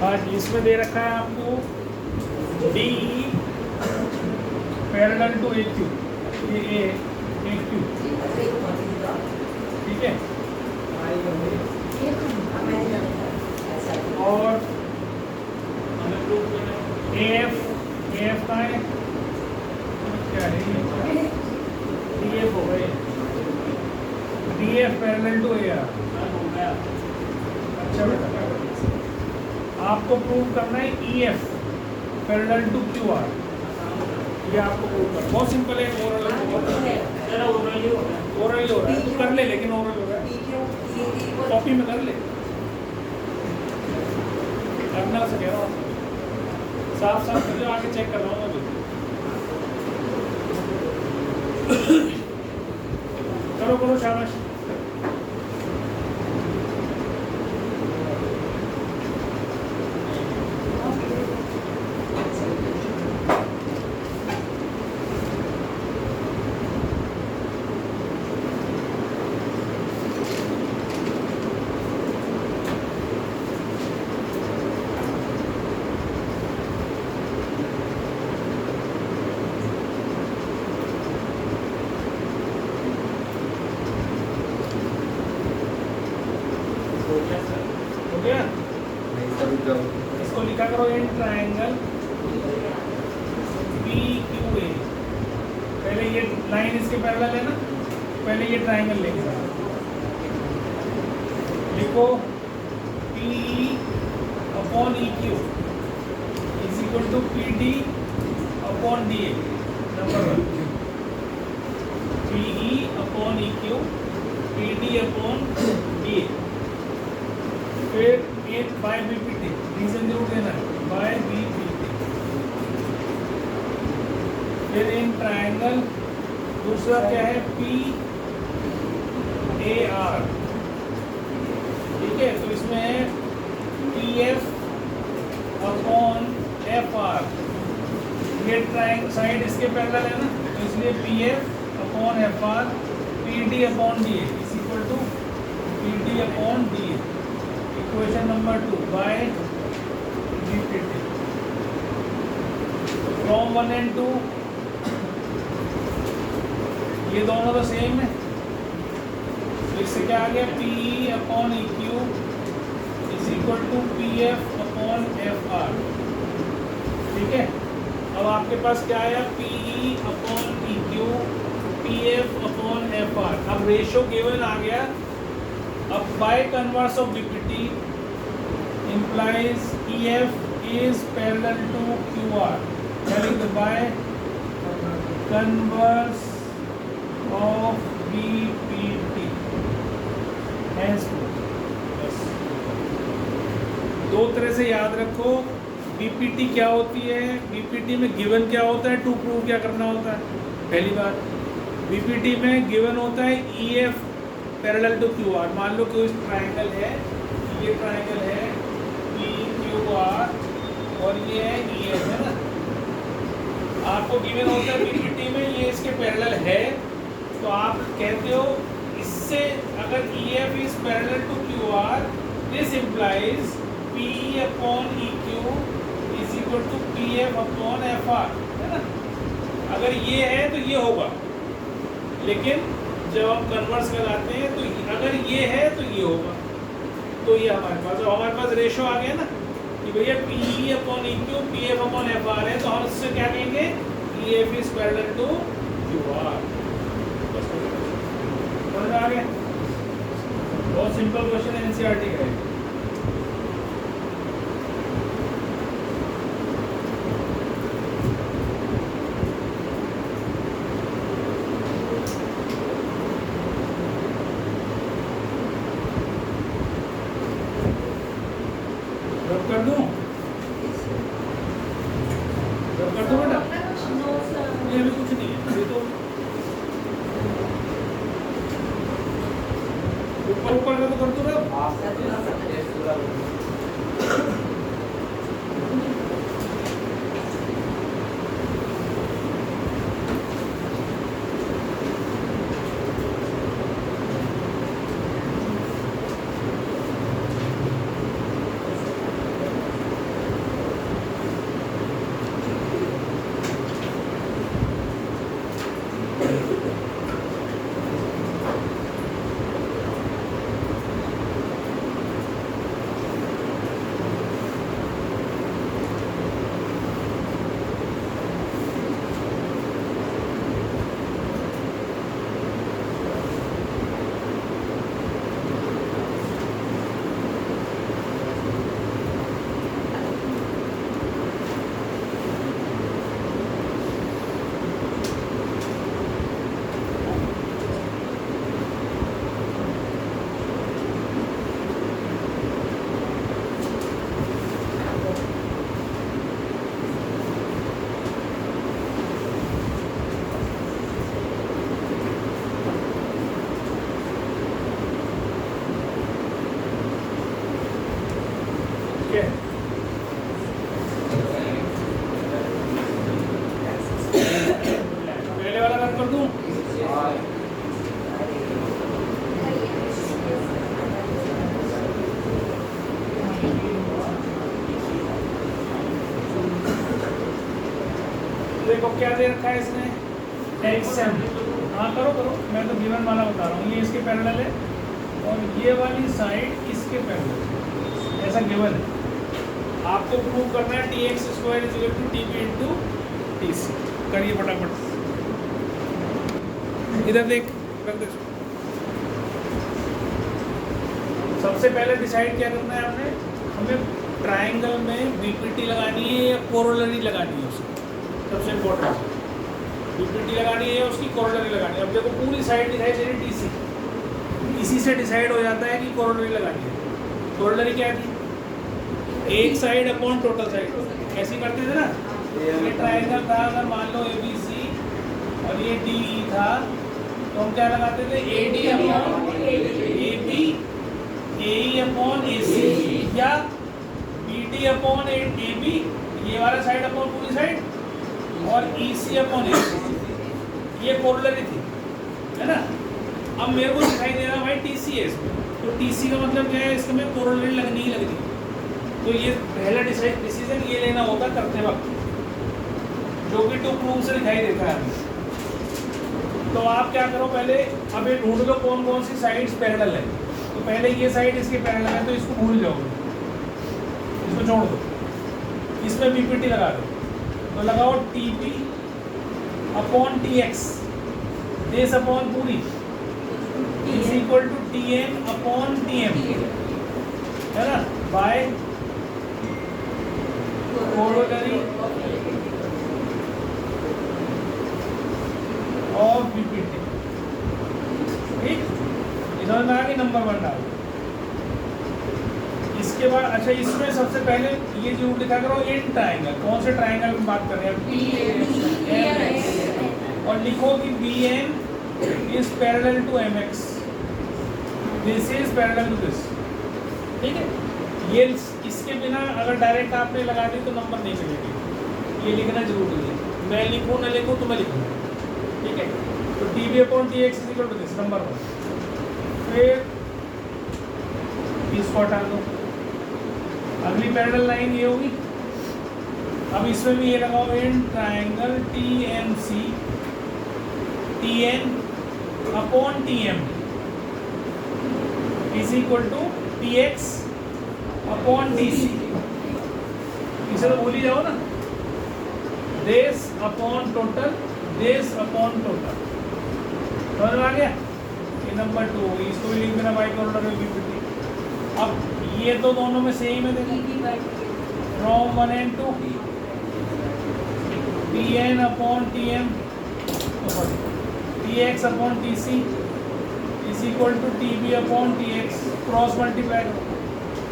हाँ जी, इसमें दे रखा है आपको D parallel to A Q, ये ए क्यू, ठीक है। और ए एफ का है क्या है, डी एफ हो गए, D F parallel to A R. अच्छा बेटा, आपको प्रूव करना है E F parallel to Q R, ये आपको प्रूव करना बहुत सिंपल है। ओरल हो रहा है, तू कर ले, लेकिन ओरल हो रहा है, कॉपी में कर ले, करना से कह रहा हूँ, साफ साफ कर दो, आगे चेक कर रहा हूँ अभी। करो करो, शाबाश। हो गया, इसको लिखा करो in triangle P Q A. पहले ये लाइन इसके पैरेलल है ना, पहले ये ट्रायंगल लेंगे, लिखो P E upon E Q is equal to P D upon D A. Number 1, P E upon E Q, P D upon D A. फिर एक बाय बीपीटी, रीजन जरूर देना है, बाय बीपीटी। फिर इन ट्रायंगल दूसरा क्या है, P A R, ठीक है। तो इसमें है P F upon F R, ये ट्रायंगल साइड इसके पैरेलल है ना, तो इसलिए P F upon F R, P D upon D A is equal to P D upon D A. Equation number 2 by BPT. From 1 and 2 ये दोनों तो same है, तो इससे क्या आ गया, P E upon E Q is equal to P F upon F R, ठीक है। अब आपके पास क्या आया, P E upon E Q, P F upon F R. अब रेशो गिवन आ गया। अब by converse of BPT implies EF is parallel to QR, having the by converse of BPT. Hence, दो तरह से याद रखो, BPT क्या होती है, BPT में गिवन क्या होता है, टू प्रूव क्या करना होता है। पहली बात, BPT में गिवन होता है EF पैरेलल टू QR। मान लो कोई ट्रायंगल है, ये ट्रायंगल है PQR और ये है EF, है ना। आपको गिवन होता है बीपीटी में ये इसके पैरेलल है, तो आप कहते हो इससे अगर EF is parallel to QR, this implies PE upon EQ is equal to PF upon FR, है ना। अगर ये है तो ये होगा, लेकिन जब हम कन्वर्स लगाते हैं तो अगर ये है तो ये होगा। तो ये हमारे पास रेशो आ गया ना कि भैया PE upon EQ PF upon FR है, तो हम इससे क्या कहेंगे, EF is parallel to QR। समझ आ गया, बहुत सिंपल क्वेश्चन है, एनसीईआरटी का है। कर दूं बेटा, ये अभी कुछ नहीं है, ये तो ऊपर का तो कर दूं ना। ठीक है, पहले वाला रन कर दूं। देखो क्या दे रखा है इसने, एक्सएम। हाँ करो करो, मैं तो गिवन वाला बता रहा हूँ। ये इसके पैरेलल है और ये वाली साइड इसके पैरेलल है, ऐसा गिवन है। आपको प्रूव करना है T X square is equal to T B into T C. करिए फटाफट, इधर देख, रख दे। सबसे पहले डिसाइड क्या करना है आपने, हमें ट्राइंगल में बीपीटी लगानी है या कोरोलरी लगानी है उसकी। सबसे इम्पोर्टेंट बीपीटी लगानी है या उसकी कोरोलरी लगानी है। अब देखो पूरी साइड दिखाई दे रही टीसी, इसी से डिसाइड हो जाता है कि कोरोलरी लगानी है। कोरोलरी क्या थी, एक साइड अपॉन टोटल साइड, ऐसे करते थे ना। ये ट्राइंगल था, अगर मान लो ABC और ये DE था, तो हम क्या लगाते थे, AD upon AB, AE upon AC या BD अपॉन AB, ये वाला साइड अपॉन पूरी साइड, और EC अपॉन AC। ये कोरोलरी थी, है ना। अब मेरे को दिखाई दे रहा भाई TC है इसमें, तो TC का मतलब क्या है, इसमें कोरोलरी लगनी ही लगनी। तो ये पहला डिसीजन ये लेना होता करते वक्त, जो कि टू प्रूफ से दिखाई देता है। तो आप क्या करो, पहले अब ये ढूंढ लो कौन कौन सी साइड्स पैरेलल है। तो पहले ये साइड इसके पैरेलल है, तो इसको भूल जाओगे, इसको छोड़ दो, इसमें बीपीटी लगा दो। तो लगाओ TP upon TX, base upon पूरी is equal to TN upon TM, है ना, बाय कोरोलरी ऑफ बीपीटी। ठीक, इधर में आगे नंबर 1 डालो। इसके बाद अच्छा, इसमें सबसे पहले ये जो लिखा करो इन ट्राइंगल, कौन से ट्राइंगल की बात कर रहे हैं, और लिखो कि BN is parallel to MX, this is parallel to this. ठीक है, ये इसके बिना अगर डायरेक्ट आपने लगा दी तो नंबर नहीं मिलेगी, ये लिखना जरूरी है। मैं लिखूँ ना लिखूँ तो मैं लिखूँ, ठीक है। तो TB upon TX is equal to this, number 1। फिर इसको हटा दो, अगली पैरेलल लाइन ये होगी। अब इसमें भी ये लगाओ in triangle TMC, TN upon TM is equal to TX upon TC। इसे तो भूल ही जाओ ना, देश अपॉन टोटल, देश अपॉन टोटल। समझ में आ गया, ये नंबर 2 होगी। इसको भी लिख देना बाई कोरोलरी बीपीटी। अब ये तो दोनों में सेम है, देखो from 1 and 2 TN upon TM, TX upon TC is equal to TB upon TX, cross multiply करो,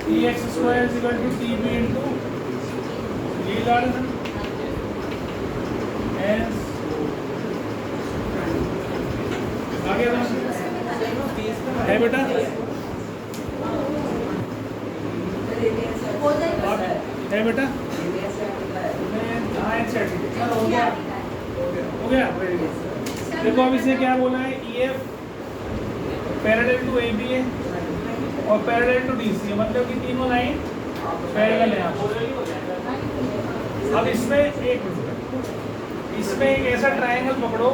TX square is equal to TB into ये डालना एस। आगे है बेटा, है बेटा, हो गया। देखो अब इसे क्या बोला है, EF पैरेलल टू AB है और पैरेलल टू DC है, मतलब कि तीनों लाइन पैरेलल है। अब इसमें एक ऐसा ट्रायंगल पकड़ो,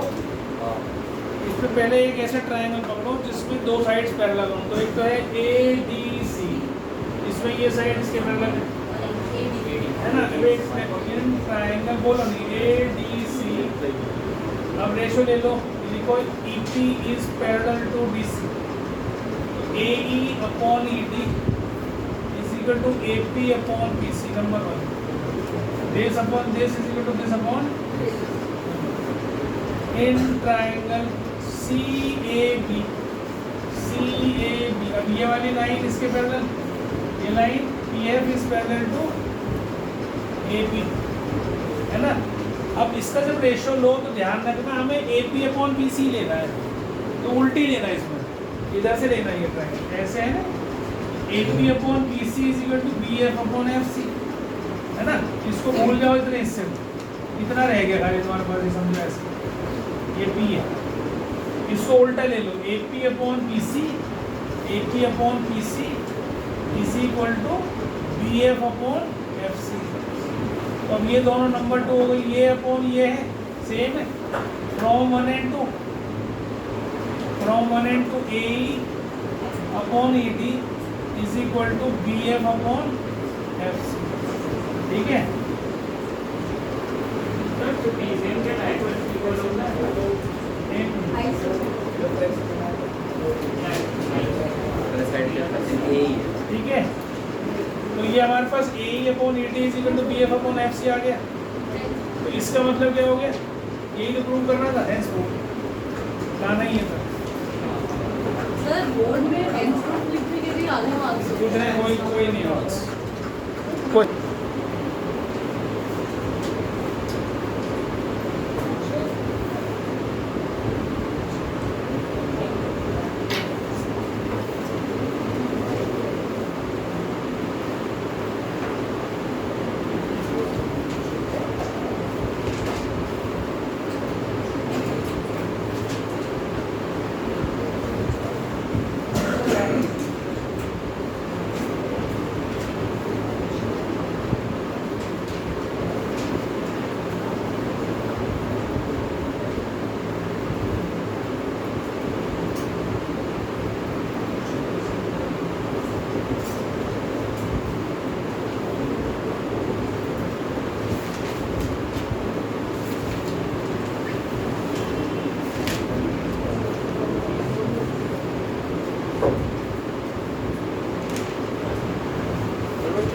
इसमें पहले एक ऐसा ट्रायंगल पकड़ो जिसमें दो साइड्स पैरेलल हो। तो एक तो है ADC, इसमें ये साइड इसके पैरेलल है ना। इन ट्रायंगल बोलो नहीं, ADC। अब रेशो ले लो, लिखो EP is parallel to DC, AE upon ED is equal to AP upon BC, number 1। this upon this is equal to this upon in triangle CAB। अब ये वाली लाइन इसके पैरेलल, ये line PF is parallel to AP, है ना। अब इसका जब रेशो लो तो ध्यान रखना हमें AP अपॉन BC लेना है, तो उल्टी लेना है, इसमें इधर से लेना है। ये ट्रायंगल ऐसे है ना, AP upon PC is equal to BF upon FC, है ना। इसको भूल जाओ इतने हिस्से में, इतना रह गया खाली तुम्हारे पास, समझो ऐसे ये P है। इसको उल्टा ले लो, AP upon PC, AP upon PC is equal to BF upon FC। तो अब ये दोनों नंबर 2 हो गई, ये अपॉन ये है सेम है, from 1 and 2, from 1 and 2 AE upon ED is equal to BF upon FC, ठीक है। ठीक है, तो ये हमारे पास AE upon ED is equal to BF upon FC आ गया। तो इसका मतलब क्या हो गया, यही तो प्रूव करना था, हेंस प्रूव कहा नहीं है सर बोर्ड में हेंस प्रूफ लिखने के लिए आधे मार्क्स कुछ नहीं, कोई नहीं मार्क्स।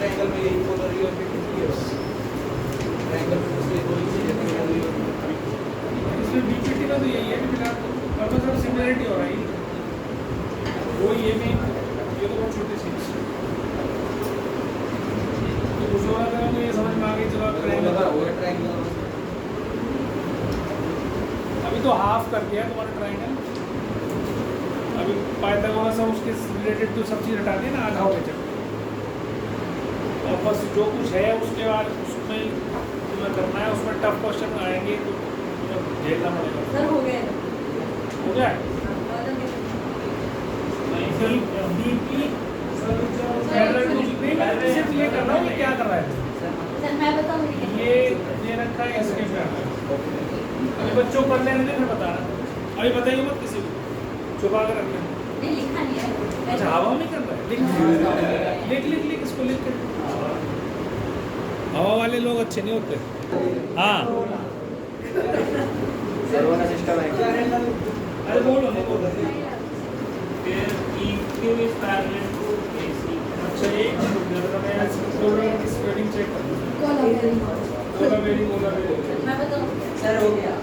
ट्रायंगल में यही बोल रही है और किसी ट्रायंगल में दूसरी कोई चीज नहीं है। इसमें BPT का तो यही है कि फिलहाल पर्पस ऑफ सिमिलरिटी हो रही है, वो ये भी, ये तो बहुत छोटी सी तो कुछ और अगर हमें ये समझ में आ गई, चलो आप ट्रायंगल अभी तो हाफ कर दिया तुम्हारा ट्रायंगल, अभी पाइथागोरस और उसके रिलेटेड तो सब चीज़ हटा दी ना, आधा हो गया। और बस जो कुछ है उसके बाद उसमें तुम्हें करना है, उसमें टफ क्वेश्चन आएंगे तो तुम्हें झेलना पड़ेगा। सर हो गया हो गया DP सिर्फ ये कर रहा हूँ, क्या कर रहा है सर मैं बताऊँ ये रखा है इसके पे। अभी बच्चों को पढ़ लेने दे, फिर बताना। अभी बताइए मत किसी को, छुपा कर रखना। नहीं लिखा नहीं है। अच्छा हवा नहीं कर रहा है, लिख इसको लिख कर। हवा वाले लोग अच्छे नहीं होते। हाँ सर्वना सिस्टम है। अरे बोलो नहीं बोलो। EQ is parallel to AC. अच्छा एक स्पेलिंग चेक कर। कॉल वेरी मैं बताऊँ सर हो गया।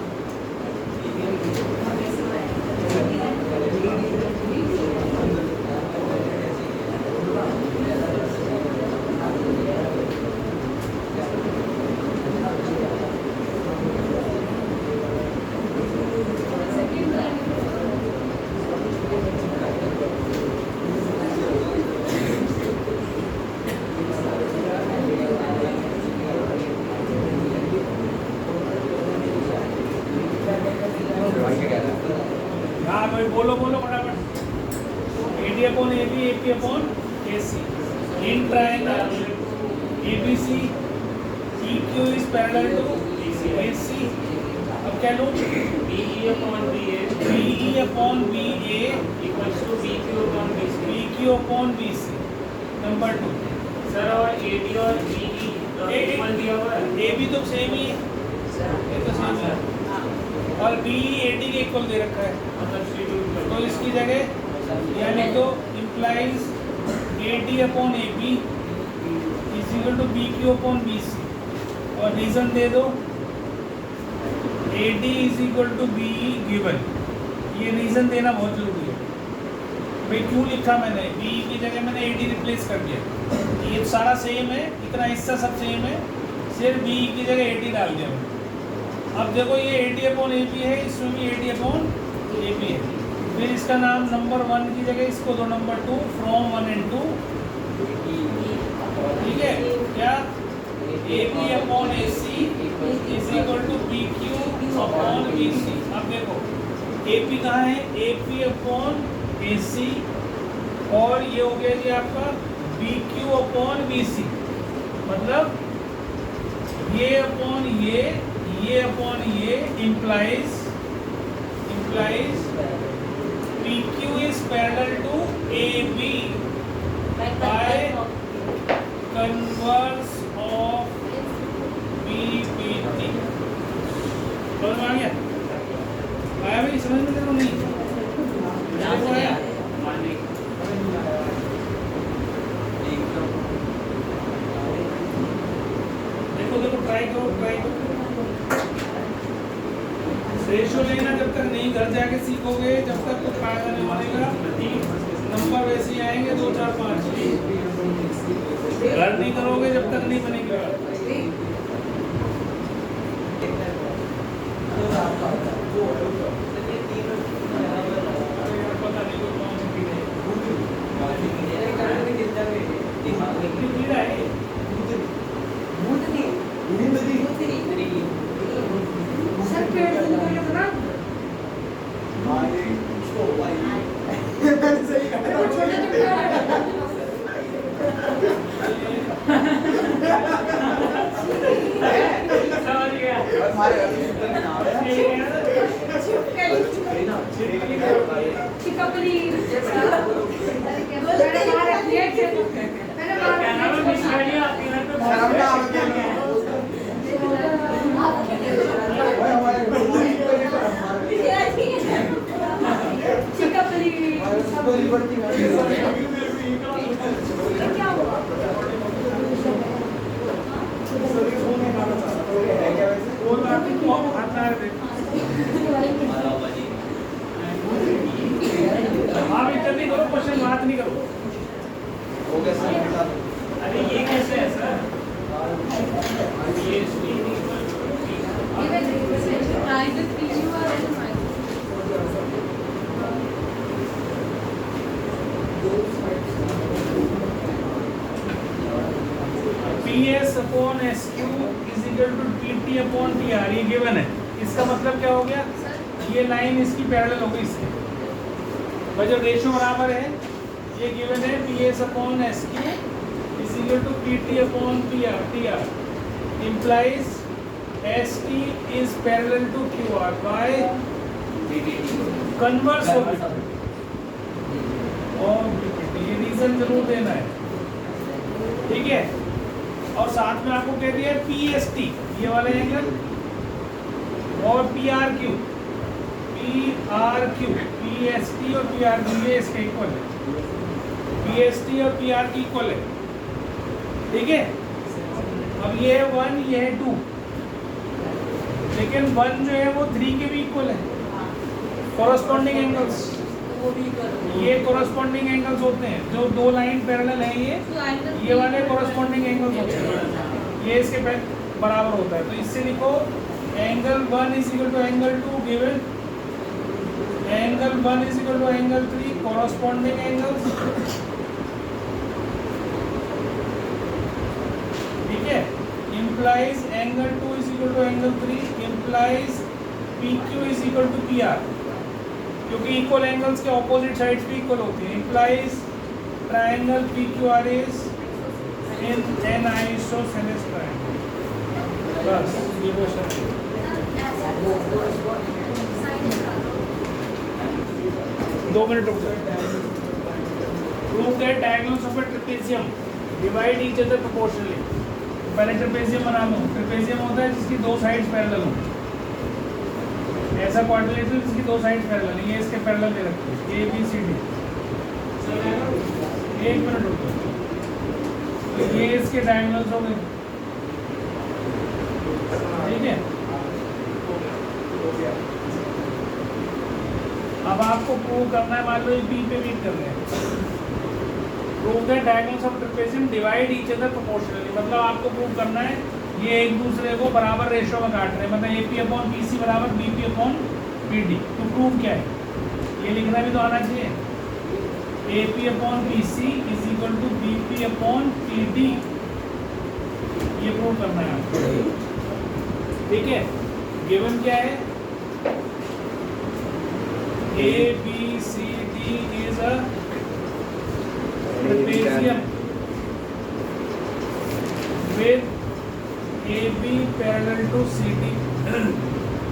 हाँ भाई बोलो फटाफट। AD upon AB, AP upon AC in triangle ABC EQ is parallel to AC। अब क्या लूँ, BE upon BA BE upon BA equals to BQ upon BC. BQ upon BC। Number 2 sir और AD और BE equal दिया हुआ है। AB तो same ही है, ये तो सेम है, और BE AD के इक्वल दे रखा है, सब्स्टिट्यूट कर तो इसकी जगह यानी तो implies AD upon AB is equal to BQ upon BC, और रीज़न दे दो AD is equal to BE given. ये रीज़न देना बहुत जरूरी है भाई, क्यों लिखा मैंने BE की जगह मैंने AD रिप्लेस कर दिया। ये सारा सेम है, इतना हिस्सा सब सेम है, सिर्फ BE की जगह AD डाल दिया मैंने। अब देखो ये AD अपॉन AB है, इसमें भी AD अपॉन AB है, फिर इसका नाम नंबर 1 की जगह इसको दो number 2, from 1 and 2 AP upon AC is equal to PQ upon VC। अब देखो AP कहाँ है, AP अपॉन AC और ये हो गया जी आपका BQ अपॉन VC, मतलब ये अपॉन ये अपॉन ये implies PQ is parallel to AB by converse of BPT। समझ में आ गया? आया भाई, समझ में तेरे को नहीं? मेरे को आया? देखो ट्राई करो। रेशो लेना जब तक नहीं घर जाके सीखोगे, जब तक कुछ फायदा नहीं बनेगा। नंबर वैसे ही आएंगे 2 4 5। घर नहीं करोगे जब तक नहीं बनेगा। पता नहीं कोई कौन सी पीढ़ी है। क्वेश्चन बात नहीं करो। अरे ये कैसे है sir? PS upon SQ is equal to PT upon PR, ये गिवन है। इसका मतलब क्या हो गया, ये लाइन इसकी पैरेलल हो गई इसके, और जब रेशियो बराबर है, ये गिवन है PS upon SQ is equal to PT upon TR implies ST is parallel to QR by converse of it और BPT। ये रीजन जरूर देना है, ठीक है। और साथ में आपको कह दिया PST ये वाला एंगल और PRQ PST और PRQ ये इसके इक्वल है, PST और PRQ इक्वल है, ठीक है। अब ये है 1 ये है 2, लेकिन 1 जो है वो 3 के भी इक्वल है। कॉरस्पॉन्डिंग एंगल्स, ये कॉरस्पॉन्डिंग एंगल्स होते हैं, जो दो लाइन पैरेलल है, ये वाले कॉरस्पॉन्डिंग एंगल्स होते हैं, ये इसके बराबर होता है। तो इससे लिखो angle 1 is equal to angle 2 given angle 1 is equal to angle 3 corresponding angles, ठीक है। implies angle 2 is equal to angle 3 implies PQ is equal to PR, क्योंकि इक्वल एंगल्स के ऑपोजिट साइड्स भी इक्वल होती हैं। implies triangle PQR is in an isosceles triangle। बस ये question 2 minute रुक जाओ। Prove that diagonals of a trapezium divide each other proportionally. पहले ट्रेपेजियम बना लो। ट्रेपेजियम होता है जिसकी दो साइड्स पैरेलल हो, ऐसा क्वाड्रिलेटरल जिसकी दो साइड्स पैरेलल है। ये इसके पैरेलल दे रखते हैं ABCD। 1 मिनट रुको, तो ये इसके डायगोनल्स हो गए, ठीक है। अब आपको प्रूव करना है, मान लो ये B पे मीट कर रहे हैं। Prove that diagonals of trapezium divide each other proportionally, मतलब आपको प्रूव करना है ये एक दूसरे को बराबर रेशियो में काट रहे हैं, मतलब AP अपॉन PC बराबर BP अपॉन PD। तो प्रूव क्या है, ये लिखना भी तो आना चाहिए। AP upon PC is equal to BP upon PD ये प्रूव करना है आपको, ठीक है। गिवन क्या है, A B C D is a trapezium with A B parallel to C D,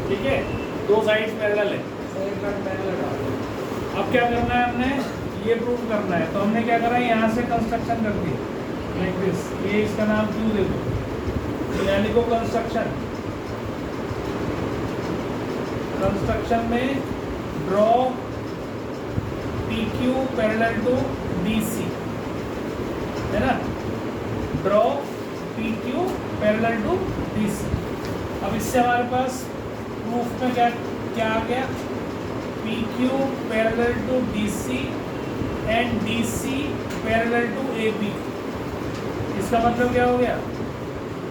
ठीक है, दो साइड्स पैरेलल है। अब क्या करना है, हमने ये प्रूव करना है, तो हमने क्या करा, यहाँ से कंस्ट्रक्शन कर दी लाइक दिस, ये इसका नाम क्यू दे दो, यानी को कंस्ट्रक्शन, कंस्ट्रक्शन में draw P Q parallel to D C, है ना, draw P Q parallel to D C. अब इससे हमारे पास प्रूफ में क्या क्या आ गया, P Q parallel to D C and D C parallel to A B. इसका मतलब क्या हो गया,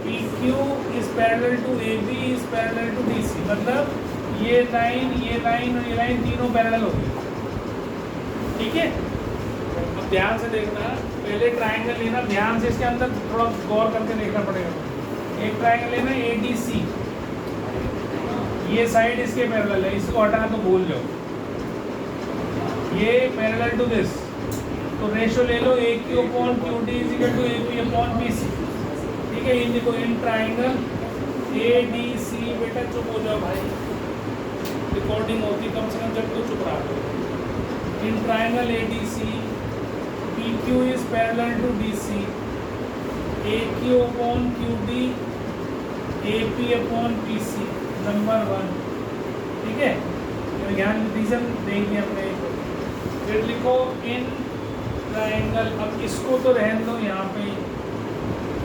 P Q is parallel to A B is parallel to D C, मतलब ये लाइन और ये लाइन तीनों पैरेलल हो गई, ठीक है। अब ध्यान से देखना, पहले ट्रायंगल लेना, ध्यान से इसके अंदर थोड़ा गौर करके देखना पड़ेगा। एक ट्रायंगल लेना ए डी सी, ये साइड इसके पैरेलल है, इसको हटा तो भूल जाओ, ये पैरेलल टू दिस, तो रेशो ले लो A Q upon Q D is equal to A B upon B C, ठीक है। इन देखो, इन ट्रायंगल ए डी सी, बेटा चुप हो जाओ भाई, रिकॉर्डिंग होती कम से कम, जब तो चुप रहा। In triangle A D C P Q is parallel to D C, A Q upon Q D A P upon P C, number 1, ठीक है। यहाँ रीजन देंगे अपने, फिर लिखो इन ट्रायंगल, अब इसको तो रहने दो यहाँ पे,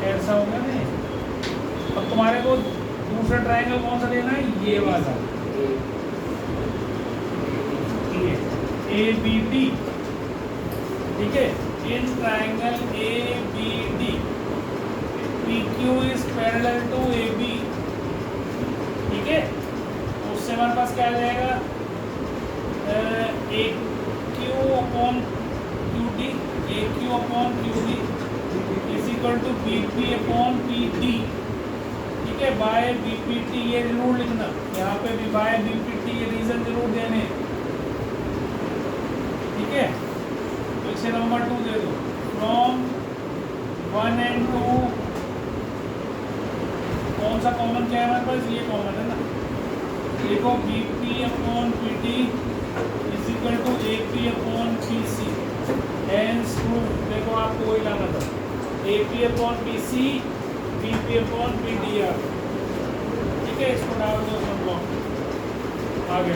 ऐसा होगा नहीं। अब तुम्हारे को दूसरा ट्रायंगल कौन सा लेना है, ये वाला, ये ए बी डी, ठीक है। In triangle A B D P Q is parallel to A B, ठीक है। उससे हमारे पास क्या आ जाएगा, A Q upon Q D, A Q upon Q D is equal to B P upon P D, ठीक है, बाय बी पी टी, ये जरूर लिखना यहाँ पे भी, बाय बी पी टी, ये रीजन जरूर देने, ठीक है। तो इसे नंबर 2 दे दो, फ्रॉम 1 and 2 कौन सा कॉमन क्या है हमारे पास, ये कॉमन है ना, देखो B P upon P T is equal to A P upon P C, hence proof, देखो आपको वही लाना था, A P upon P C B P upon P D R, ठीक है। इसको डाल दो, समझो आगे,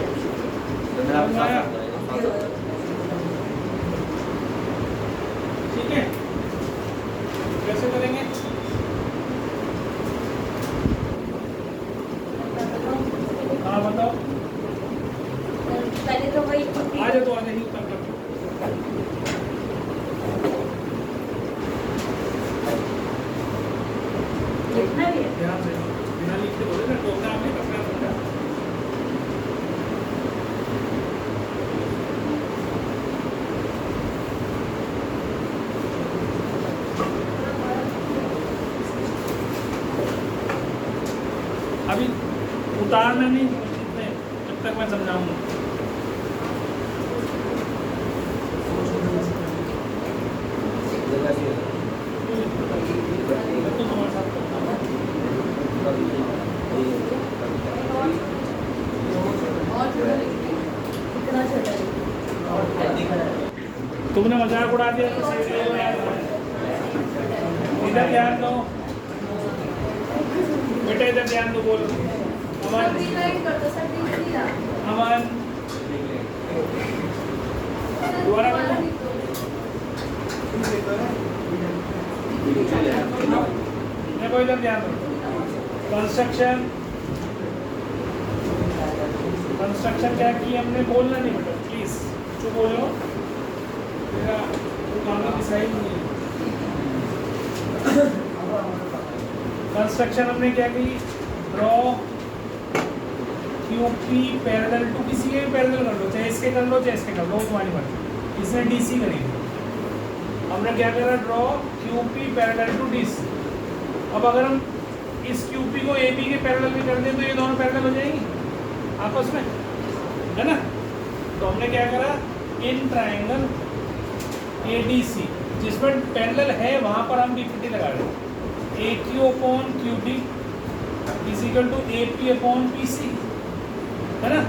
ठीक है। कैसे करेंगे, हाँ बताओ, पहले तो वही आ जाओ, तो आ जाइए तब तक। लिखना भी है, ध्यान से, बिना लिखते बोले ना, टोकना आपने कपड़ा समझा। अभी उतारना नहीं, इतने जब तक मैं समझाऊंगा। तो तुम्हारे साथ करता हूँ। और छोटा लिखना, इतना छोटा लिखना, तुमने मजाक उड़ा दिया, तो इधर ध्यान दो बेटा, इधर ध्यान दो, बोलो अमन, अमन दोबारा बोलो, देखो इधर ध्यान दो, कंस्ट्रक्शन, कंस्ट्रक्शन क्या की हमने, बोलना नहीं बेटा प्लीज, चुप हो जाओ, मेरा काम की सही नहीं है। कंस्ट्रक्शन हमने क्या की, draw Q P parallel to, किसी के भी पैरेलल कर लो, चाहे इसके कर लो चाहे इसके कर लो, तुम्हारी बात, इसमें डी सी करेंगे। हमने क्या करा, draw Q P parallel to D C. अब अगर हम इस QP को AB के पैरेलल भी कर दें तो ये दोनों पैरेलल हो जाएंगी आपस में, है ना। तो हमने क्या करा, इन ट्राइंगल ADC जिसमें पैरेलल है वहाँ पर हम BPT लगा रहे हैं। AQ/QD is equal to AP/PC, है ना,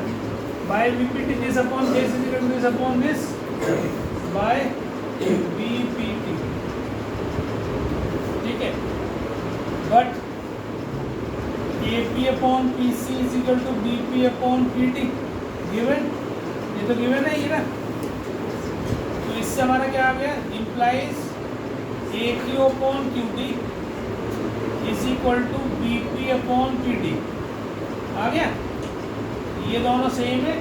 by BPT this upon this is equal to this upon this by BPT, ठीक है। But AP/PC is equal to BP/PT given, ये तो गिवन है ये ना। तो इससे हमारा क्या आ गया, implies AQ/QD is equal to BP/PD आ गया। ये दोनों सेम है,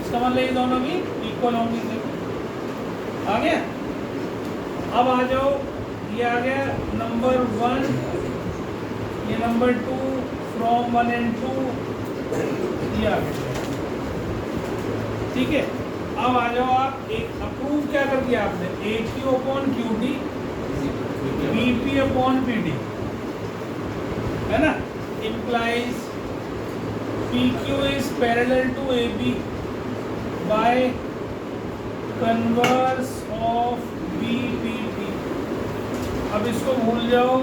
इसका मतलब ये दोनों भी इक्वल होंगे, आ गया। अब आ जाओ, ये आ गया नंबर 1, ये नंबर 2, फ्रॉम 1 and 2 ये आ गया, ठीक है। अब आ जाओ आप, एक अप्रूव क्या कर दिया आपने, AQ/QD BP/PD, है ना, implies PQ is parallel to AB by converse of BPT। अब इसको भूल जाओ,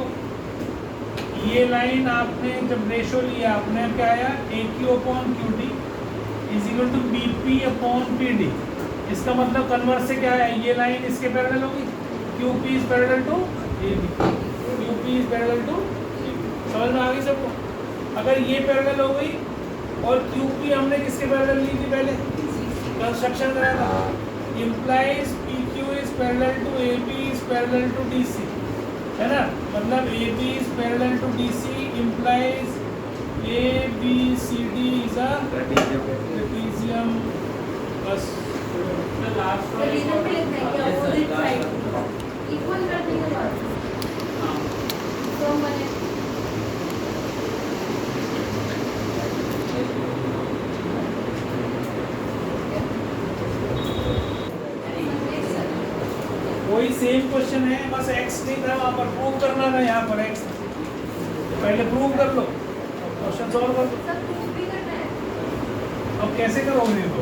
ये लाइन आपने जब रेशो लिया आपने क्या आया, AQ/QD is equal to BP/PD। इसका मतलब कन्वर्स से क्या है, ये लाइन इसके पैरेलल होगी, QP is parallel to AB, QP is parallel to, समझ में आ गई सबको। अगर ये पैरेलल हो गई और QP हमने किसके पैरेलल ली थी पहले, कंस्ट्रक्शन कराया था, implies PQ is parallel to AB is parallel to DC, है ना, मतलब AB is parallel to DC implies ABCD is a trapezium. बस The last one is reason पे लिखना है कि अपोजिट साइड इक्वल करने के बाद फ्रॉम 1 वही सेम क्वेश्चन है, बस x नहीं था वहाँ पर, प्रूव करना था, यहाँ पर x पहले प्रूव कर लो, क्वेश्चन सॉल्व कर लो। सब प्रूफ भी करना है। अब कैसे करोगे ये तो,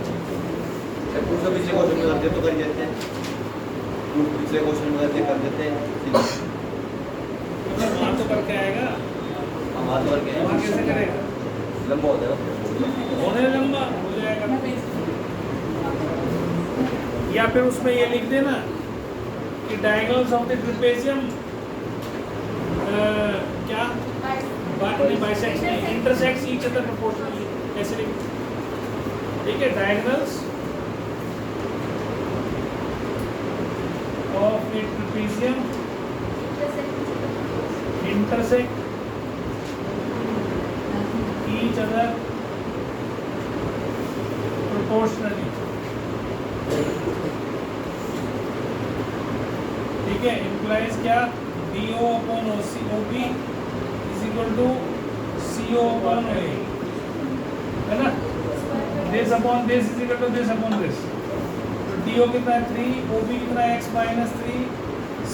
प्रूफ तो पिछले क्वेश्चन में करते तो कर देते हैं, प्रूफ पिछले क्वेश्चन में करते कर देते हैं, वहाँ तो करके आएगा, हम हाथ वर्क है, वहाँ कैसे करेगा, लंबा हो जाएगा, होने लंबा हो जाएगा। या फिर उसमें ये लिख देना कि डायगोनल्स ऑफ द ट्रेपेजियम क्या बाइसेक्ट नहीं, इंटरसेक्ट्स ईच अदर प्रोपोर्शनली, ऐसे लिख, ठीक है। Diagonals of the trapezium intersect each other proportionally, ठीक है। implies क्या, DO/OB is equal to CO/A, है ना, this upon this is equal to this upon this। तो DO कितना है 3, OB कितना है x minus 3,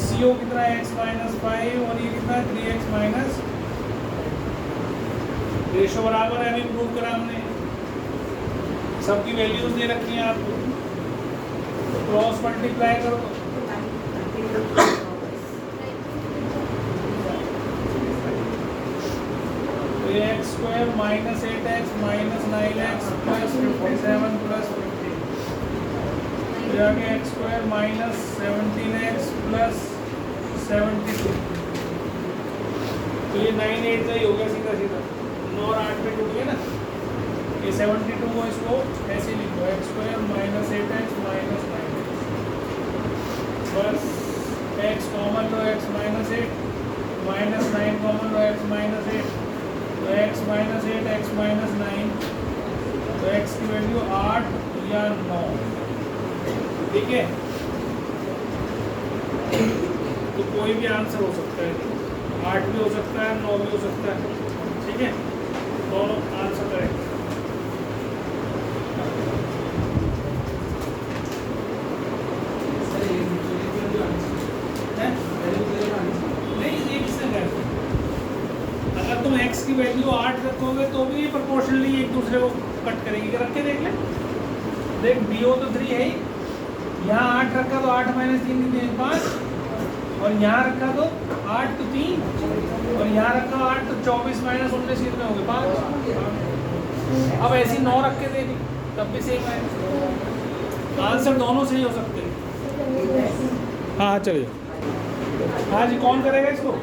CO कितना है x minus 5 और ये कितना है 3x minus, रेशो बराबर है, अभी प्रूव करा हमने, सबकी वैल्यूज दे रखी हैं आपको, क्रॉस मल्टीप्लाई करो, तो ये x² minus 8x minus 9x plus 57 plus 50, तो ये आ गया x² minus 17x plus 72, तो ये 9 8 से ही हो गया सीधा सीधा, 9 और 8 में टूट गया ना, ये 72 को इसको ऐसे लिखो, x² minus 8x minus 9x plus x common लो, x minus 8 minus 9 कॉमन लो, x minus 8, तो x minus 8 x minus 9, तो x की वैल्यू 8 या 9, ठीक है। तो कोई भी आंसर हो सकता है, 8 भी हो सकता है, 9 भी हो सकता है, ठीक है, दोनों आंसर करेक्ट। नहीं, ये किसने कहा? तुम x की वैल्यू 8 रखोगे तो भी प्रोपोर्शनली एक दूसरे को कट करेगी। रख के देख ले, देख BO तो 3 है ही, यहाँ 8 रखा तो 8 माइनस 3 कितने 5, और यहाँ रखा तो 8 तो 3, और यहाँ रखा 8 तो 24 माइनस 19 कितने हो गए 5। अब ऐसी 9 रख के देख तब भी सेम है, आंसर दोनों सही हो सकते हैं। हाँ चलिए, हाँ जी कौन करेगा इसको?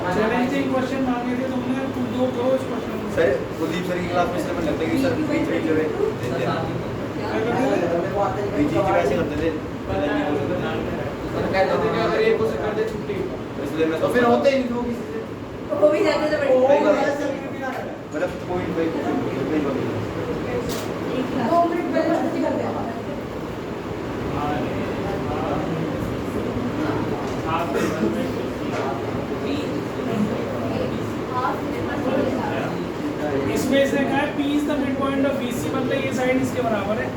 चैलेंजिंग क्वेश्चन मांगे थे तुमने, तुम 2 करो इस क्वेश्चन को। सर कुलदीप सर की क्लास में सर लगता है कि सर बीच में जो है देते हैं बीच में कैसे करते थे कहते थे कि अगर ये कुछ कर दे छुट्टी इसलिए मैं तो फिर होते ही नहीं लोग किसी से वो भी जाते थे मतलब कोई नहीं होता 2 मिनट पहले छुट्टी कर दिया। इसमें इसने कहा है P is the mid point of BC, मतलब ये साइड इसके बराबर है,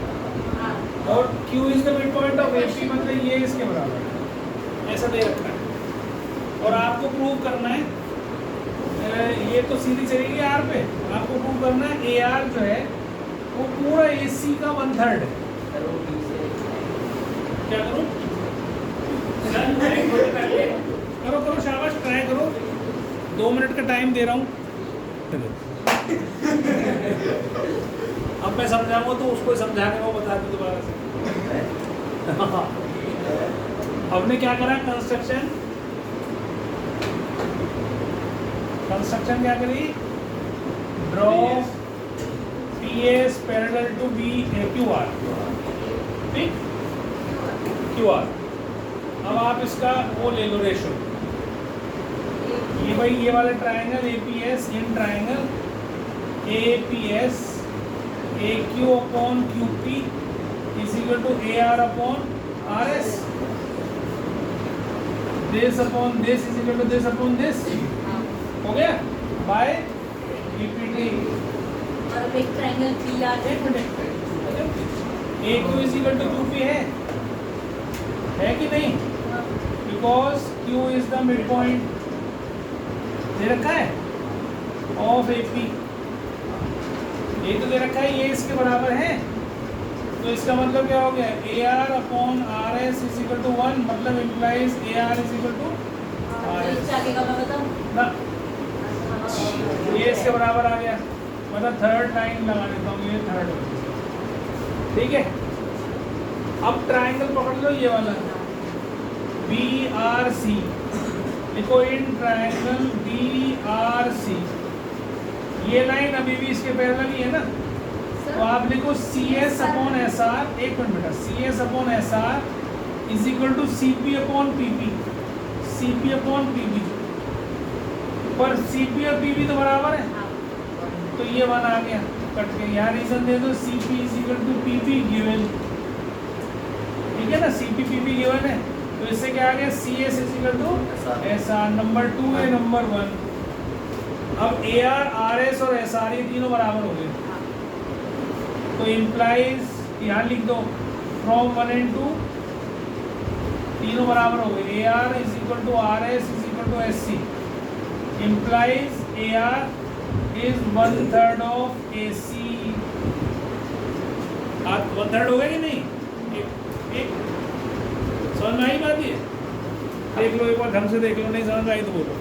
और Q is the mid point of AP, मतलब ये इसके बराबर है, ऐसा दे रखा है। और आपको प्रूव करना है, ये तो सीधी चलेगी R पे, आपको प्रूव करना है AR जो है वो पूरा AC का 1/3 है। क्या करूं? करो करो, शाबाश, ट्राई करो, 2 मिनट का टाइम दे रहा हूँ। अब मैं समझाऊंगा तो उसको समझाने को बता दूं दोबारा से। हमने क्या करा? कंस्ट्रक्शन क्या करी? Draw PS parallel to QR, ठीक, QR। अब आप इसका वो ले लो रेशो, ये भाई ये वाला triangle APS in triangle APS AQ upon QP is equal to AR upon RS, this upon this is equal to this upon this, हो गया बाय BPT। और एक ट्रायंगल PR एक minute, AQ is equal to QP है कि नहीं? Because Q is the midpoint दे रखा है ऑफ AP, ये तो दे रखा है, ये इसके बराबर है, तो इसका मतलब क्या हो गया? AR upon RS is equal to 1, मतलब implies AR is equal to RS आगे का मैं बताऊं ना, ये इसके बराबर आ गया, मतलब थर्ड लाइन लगा देता हूँ, ये थर्ड हो गया, ठीक है। अब ट्रायंगल पकड़ लो ये वाला BRC, देखो इन ट्रायंगल BRC, ये लाइन अभी भी इसके पैरेलल ही है ना, तो आप लिखो CS अपॉन SR, एक मिनट बेटा, CS upon SR is equal to CP upon PP, CP upon PP, पर CP और PP तो बराबर है, तो ये 1 आ गया कट के, यहाँ रीजन दे दो CP is equal to PP given, ठीक है ना, CP PP गिवन है, तो इससे क्या आ गया? CS is equal to SR, number 2 है नंबर 1। अब AR RS और SR ये तीनों बराबर हो गए, तो इम्प्लाइज यहाँ लिख दो फ्रॉम 1 and 2 तीनों बराबर हो गए, AR is equal to RS is equal to SC, implies AR is 1/3 of AC। 1/3 हो गया कि नहीं? एक समझ में आई बात? ये देख लो एक बार ढंग से देख लो, नहीं समझ में आई तो बोलो।